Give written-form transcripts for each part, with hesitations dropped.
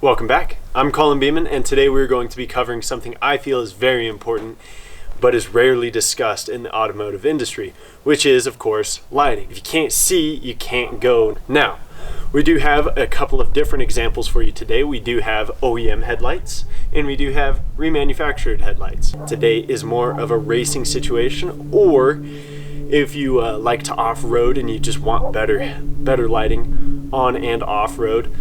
Welcome back. I'm Colin Beeman, and today we're going to be covering something I feel is very important, but is rarely discussed in the automotive industry, which is, of course, lighting. If you can't see, you can't go. Now, we do have a couple of different examples for you today. We do have OEM headlights, and we do have remanufactured headlights. Today is more of a racing situation, or if you like to off-road and you just want better lighting on and off-road,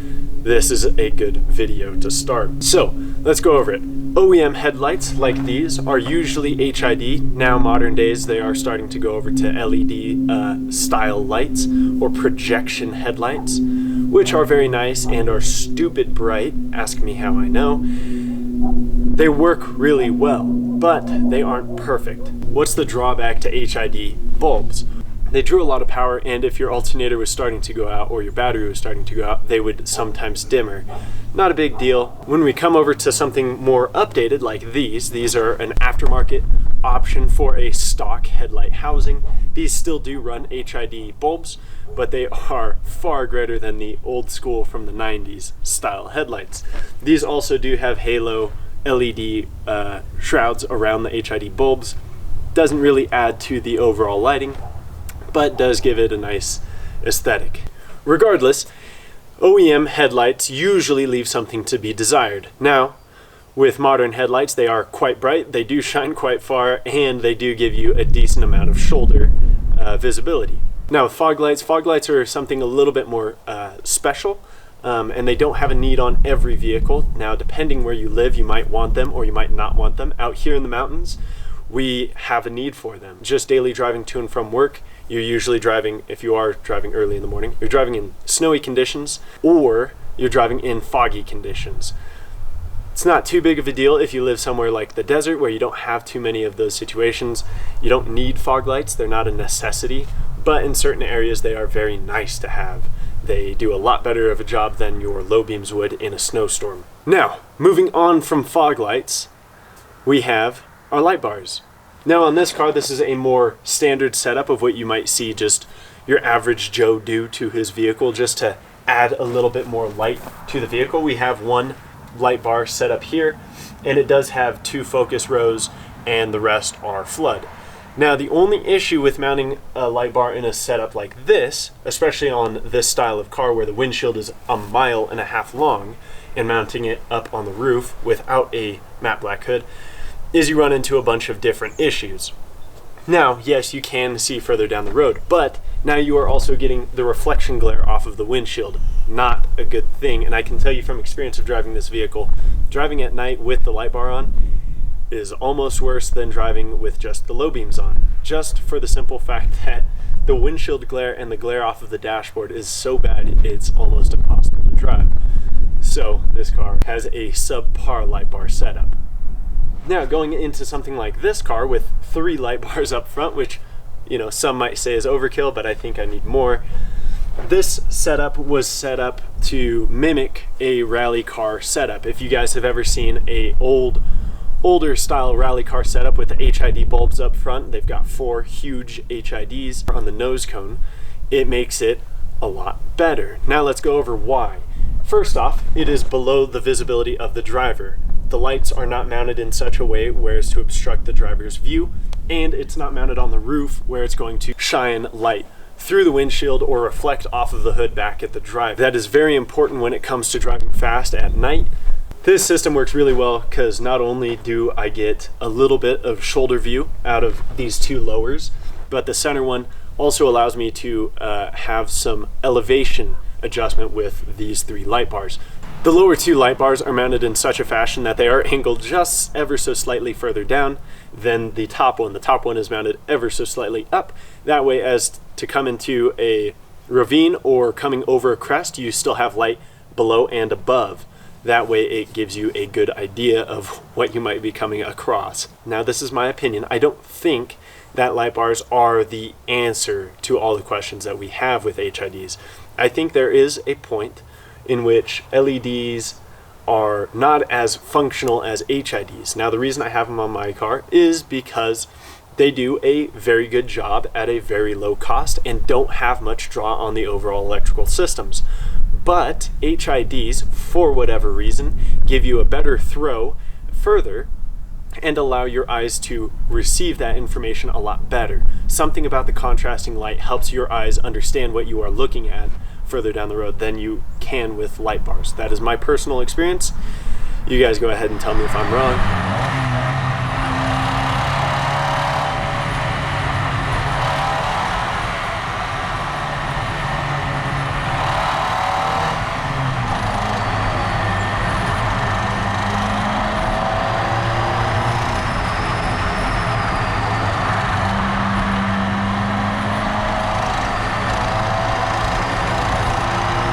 this is a good video to start. So let's go over it. OEM headlights like these are usually HID. Now modern days they are starting to go over to LED style lights or projection headlights, which are very nice and are stupid bright. Ask me how I know. They work really well, but they aren't perfect. What's the drawback to HID bulbs? They drew a lot of power, and if your alternator was starting to go out or your battery was starting to go out, they would sometimes dimmer. Not a big deal. When we come over to something more updated like these are an aftermarket option for a stock headlight housing. These still do run HID bulbs, but they are far greater than the old school from the 90s style headlights. These also do have halo LED shrouds around the HID bulbs. Doesn't really add to the overall lighting, but does give it a nice aesthetic. Regardless, OEM headlights usually leave something to be desired. Now, with modern headlights, they are quite bright, they do shine quite far, and they do give you a decent amount of shoulder visibility. Now, with fog lights are something a little bit more special, and they don't have a need on every vehicle. Now, depending where you live, you might want them or you might not want them. Out here in the mountains, we have a need for them. Just daily driving to and from work, you're usually driving, if you are driving early in the morning, you're driving in snowy conditions or you're driving in foggy conditions. It's not too big of a deal if you live somewhere like the desert where you don't have too many of those situations. You don't need fog lights, they're not a necessity, but in certain areas they are very nice to have. They do a lot better of a job than your low beams would in a snowstorm. Now, moving on from fog lights, we have our light bars. Now on this car, this is a more standard setup of what you might see just your average Joe do to his vehicle just to add a little bit more light to the vehicle. We have one light bar set up here, and it does have two focus rows and the rest are flood. Now the only issue with mounting a light bar in a setup like this, especially on this style of car where the windshield is 1.5 miles long, and mounting it up on the roof without a matte black hood, is you run into a bunch of different issues. Now, yes, you can see further down the road, but now you are also getting the reflection glare off of the windshield. Not a good thing, and I can tell you from experience of driving this vehicle, driving at night with the light bar on is almost worse than driving with just the low beams on, just for the simple fact that the windshield glare and the glare off of the dashboard is so bad it's almost impossible to drive. So this car has a subpar light bar setup. Now, going into something like this car with 3 light bars up front, which, some might say is overkill, but I think I need more. This setup was set up to mimic a rally car setup. If you guys have ever seen a older style rally car setup with the HID bulbs up front, they've got 4 huge HIDs on the nose cone. It makes it a lot better. Now let's go over why. First off, it is below the visibility of the driver. The lights are not mounted in such a way where as to obstruct the driver's view, and it's not mounted on the roof where it's going to shine light through the windshield or reflect off of the hood back at the driver. That is very important when it comes to driving fast at night. This system works really well because not only do I get a little bit of shoulder view out of these 2 lowers, but the center one also allows me to have some elevation adjustment with these 3 light bars. The lower 2 light bars are mounted in such a fashion that they are angled just ever so slightly further down than the top one. The top one is mounted ever so slightly up. That way, as to come into a ravine or coming over a crest, you still have light below and above. That way it gives you a good idea of what you might be coming across. Now, this is my opinion. I don't think that light bars are the answer to all the questions that we have with HIDs. I think there is a point in which LEDs are not as functional as HIDs. Now, the reason I have them on my car is because they do a very good job at a very low cost and don't have much draw on the overall electrical systems. But HIDs, for whatever reason, give you a better throw further and allow your eyes to receive that information a lot better. Something about the contrasting light helps your eyes understand what you are looking at further down the road than you can with light bars. That is my personal experience. You guys go ahead and tell me if I'm wrong.